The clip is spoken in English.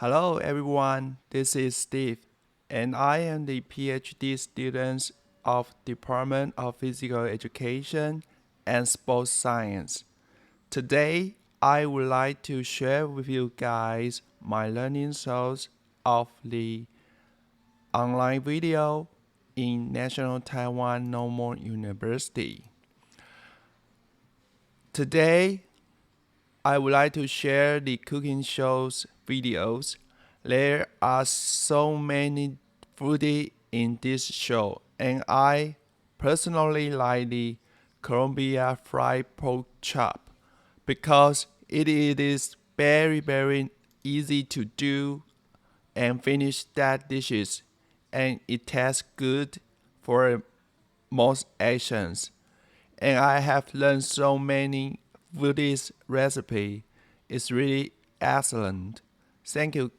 Hello everyone, this is Steve, and I am the PhD student of Department of Physical Education and Sports Science. Today, I would like to share with you guys my learning source of the online video in National Taiwan Normal University. Today, I would like to share the cooking shows videos. There are so many foodies in this show, and I personally like the Colombia fried pork chop because it is very easy to do and finish that dishes, and it tastes good for most Asians. And I have learned so many foodies recipe. It's really excellent. Thank you